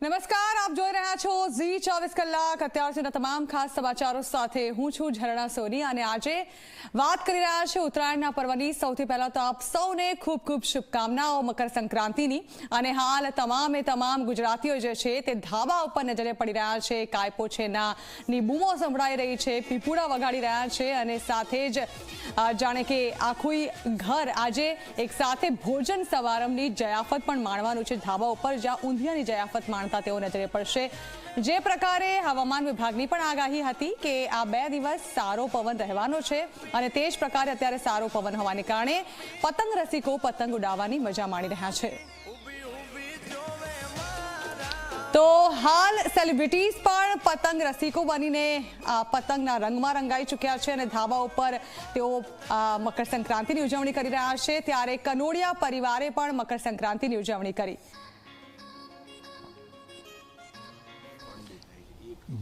નમસ્કાર, આપ જોઈ રહ્યા છો ઝી 24 કલાક અત્યાર સુધીના તમામ ખાસ સમાચારો સાથે હું છું ઝરણા સોની અને આજે વાત કરી રહ્યા છે ઉત્તરાયણના પર્વની। સૌથી પહેલા તો આપ સૌને ખૂબ ખૂબ શુભકામનાઓ મકર સંક્રાંતિની। અને હાલ તમામ ગુજરાતીઓ જે છે તે ધાબા ઉપર નજરે પડી રહ્યા છે। કાયપો છે ની બૂમો સંભળાઈ રહી છે, પીપુડા વગાડી રહ્યા છે અને સાથે જ જાણે કે આખું ઘર આજે એક સાથે ભોજન સમારંભની જયાફત પણ માણવાનું છે ધાબા ઉપર, જ્યાં ઊંધિયાની જયાફત માણતા તેઓ નજરે પડશે। જે પ્રકારે હવામાન વિભાગની પણ આગાહી હતી કે આ 2 દિવસ સારો પવન રહેવાનો છે અને તે જ પ્રકારે અત્યારે સારો પવન હોવાને કારણે પતંગ રસિકો પતંગ ઉડાવવાની મજા માણી રહ્યા છે। તો હાલ સેલિબ્રિટીઝ પણ પતંગ રસિકો બનીને પતંગના રંગમાં રંગાઈ ચૂક્યા છે અને ધાબા ઉપર તેઓ મકર સંક્રાંતિની ઉજવણી કરી રહ્યા છે। ત્યારે કનોડિયા પરિવારે પણ મકર સંક્રાંતિની ઉજવણી કરી।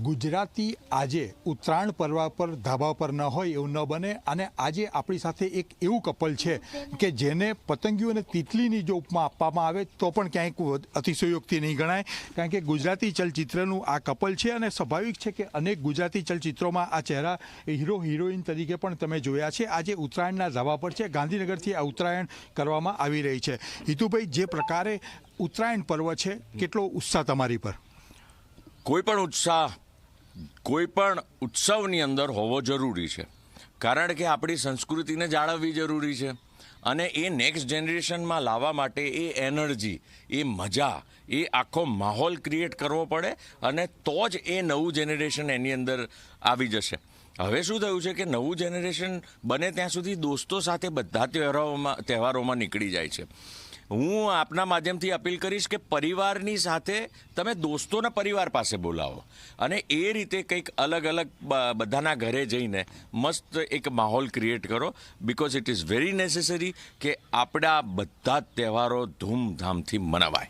ગુજરાતી આજે ઉત્તરાયણ પર્વ પર ધાબા પર ન હોય એવું ન બને અને આજે આપણી સાથે એક એવું કપલ છે કે જેને પતંગિયું અને તિતલીની જો ઉપમા આપવામાં આવે તો પણ ક્યાંક અતિશયોક્તિ નહીં ગણાય, કારણ કે ગુજરાતી ચલચિત્રનું આ કપલ છે અને સ્વાભાવિક છે કે અનેક ગુજરાતી ચલચિત્રોમાં આ ચહેરા હીરો હિરોઈન તરીકે પણ તમે જોયા છે। આજે ઉત્તરાયણના ધાબા પર છે, ગાંધીનગરથી આ ઉત્તરાયણ કરવામાં આવી રહી છે। હિતુભાઈ, જે પ્રકારે ઉત્તરાયણ પર્વ છે, કેટલો ઉત્સાહ તમારી પર? કોઈ પણ ઉત્સવની અંદર હોવો જરૂરી છે, કારણ કે આપણી સંસ્કૃતિને જાળવવી જરૂરી છે અને એ નેક્સ્ટ જનરેશનમાં લાવવા માટે એ એનર્જી, એ મજા, એ આખો માહોલ ક્રિએટ કરવો પડે અને તો જ એ નવું જનરેશન એની અંદર આવી જશે। હવે શું થયું છે કે નવું જનરેશન બને ત્યાં સુધી દોસ્તો સાથે બધા તહેવારોમાં નીકળી જાય છે। હું આપના માધ્યમથી અપીલ કરીશ કે પરિવારની સાથે તમે દોસ્તોના પરિવાર પાસે બોલાવો અને એ રીતે કંઈક અલગ બધાના ઘરે જઈને મસ્ત એક માહોલ ક્રિએટ કરો, because it is very necessary કે આપણા બધા જ તહેવારો ધૂમધામથી મનાવાય।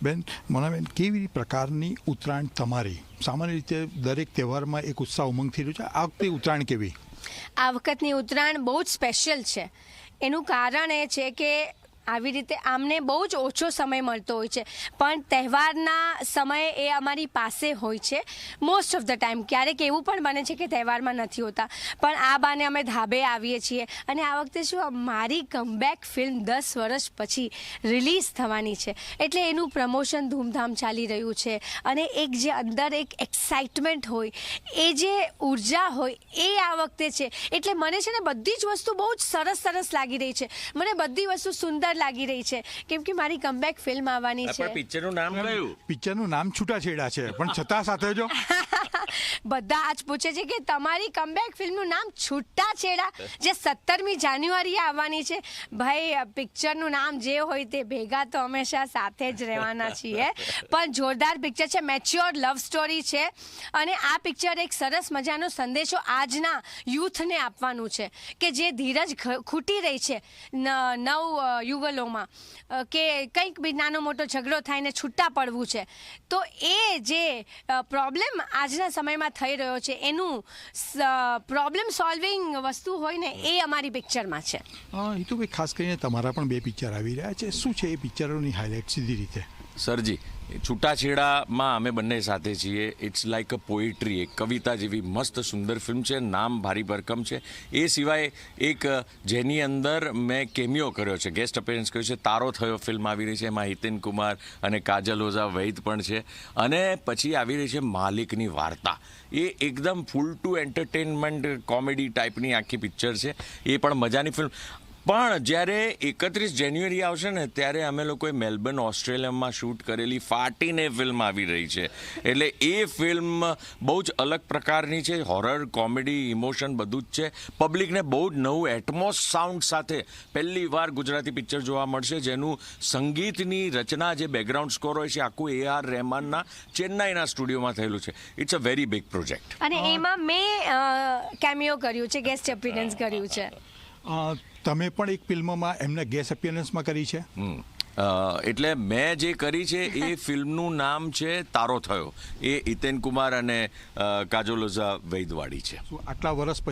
બેન મોનાબેન, કેવી પ્રકારની ઉત્તરાયણ તમારી? સામાન્ય રીતે દરેક તહેવારમાં એક ઉત્સાહ ઉમંગથી રહ્યો છે, આ વખતે ઉત્તરાયણ કેવી? આ વખતની ઉત્તરાયણ બહુ જ સ્પેશિયલ છે। એનું કારણ એ છે કે આવી રીતે આમને બહુ જ ઓછો સમય મળતો હોય છે, પણ તહેવારના સમયે એ અમારી પાસે હોય છે મોસ્ટ ઓફ ધ ટાઈમ। ક્યારેક એવું પણ બને છે કે તહેવારમાં નથી હોતા, પણ આ બાને અમે ધાબે આવીએ છીએ અને આ વખતે શું મારી કમબેક ફિલ્મ 10 વર્ષ પછી રિલીઝ થવાની છે, એટલે એનું પ્રમોશન ધૂમધામ ચાલી રહ્યું છે અને એક જે અંદર એક એક્સાઇટમેન્ટ હોય, એ જે ઉર્જા હોય એ આ વખતે છે। એટલે મને છે ને બધી જ વસ્તુ બહુ જ સરસ લાગી રહી છે, મને બધી વસ્તુ સુંદર લાગી રહી છે કેમ કે મારી કમબેક ફિલ્મ આવવાની છે। પિક્ચરનું નામ કયું? પિક્ચરનું નામ છૂટાછેડા છે, પણ છતાં સાથે જો બધા આજ પૂછે છે કે તમારી કમબેક ફિલ્મનું નામ છૂટાછેડા, જે 17મી જાન્યુઆરીએ આવવાની છે। ભાઈ, પિક્ચરનું નામ જે હોય તે ભેગા તો હંમેશા સાથે જ રહેવાના છીએ, પણ જોરદાર પિક્ચર છે, મેચ્યોર લવ સ્ટોરી છે અને આ પિક્ચર એક સરસ મજાનો સંદેશો આજના યુથને આપવાનું છે કે જે ધીરજ ખૂટી રહી છે યુગલોમાં, કે કંઈક બી નાનો મોટો ઝઘડો થાય ને છૂટા પડવું છે, તો એ જે પ્રોબ્લેમ આજના સમયમાં થઈ રહ્યો છે એનું પ્રોબ્લેમ સોલ્વિંગ વસ્તુ હોય ને એ અમારી પિક્ચરમાં છે। હિતુભાઈ, ખાસ કરીને તમારા પણ 2 પિક્ચર આવી રહ્યા છે, શું છે એ પિક્ચરોની હાઇલાઇટ સીધી રીતે? સરજી, છૂટાછેડામાં અમે બંને સાથે છીએ। ઇટ્સ લાઇક અ પોએટ્રી, એક કવિતા જેવી મસ્ત સુંદર ફિલ્મ છે, નામ ભારી ભરકમ છે। એ સિવાય એક જેની અંદર મેં કેમિયો કર્યો છે, ગેસ્ટ અપેરન્સ કર્યો છે, તારો થયો ફિલ્મ આવી રહી છે, એમાં હિતેન કુમાર અને કાજલ ઓઝા વૈદ પણ છે અને પછી આવી રહી છે માલિકની વાર્તા। એ એકદમ ફૂલ ટુ એન્ટરટેનમેન્ટ કોમેડી ટાઈપની આખી પિક્ચર છે, એ પણ મજાની ફિલ્મ। પણ જ્યારે 31 જાન્યુઆરી આવશે ને ત્યારે અમે લોકોએ મેલબર્ન ઓસ્ટ્રેલિયામાં શૂટ કરેલી ફાટીને ફિલ્મ આવી રહી છે, એટલે એ ફિલ્મ બહુ જ અલગ પ્રકારની છે, હોરર, કોમેડી, ઇમોશન બધું જ છે। પબ્લિકને બહુ જ નવું એટમોસ સાઉન્ડ સાથે પહેલી વાર ગુજરાતી પિક્ચર જોવા મળશે, જેનું સંગીતની રચના, જે બેકગ્રાઉન્ડ સ્કોર હોય છે, આખું A.R. રહેમાનના ચેન્નાઈના સ્ટુડિયોમાં થયેલું છે। It's a very big project અને એમાં મેં કેમિયો કર્યું છે, ગેસ્ટ અપીરન્સ કર્યું છે। તમે પણ એક ફિલ્મમાં એમના ગેસ્ટ અપિયરન્સમાં કરી છે? એટલે મેં જે કરી છે એ ફિલ્મનું નામ છે તારો થયો। એ હિતેન કુમાર અને કાજલ ઓઝા વૈદવાડી છે। આટલા વર્ષ પછી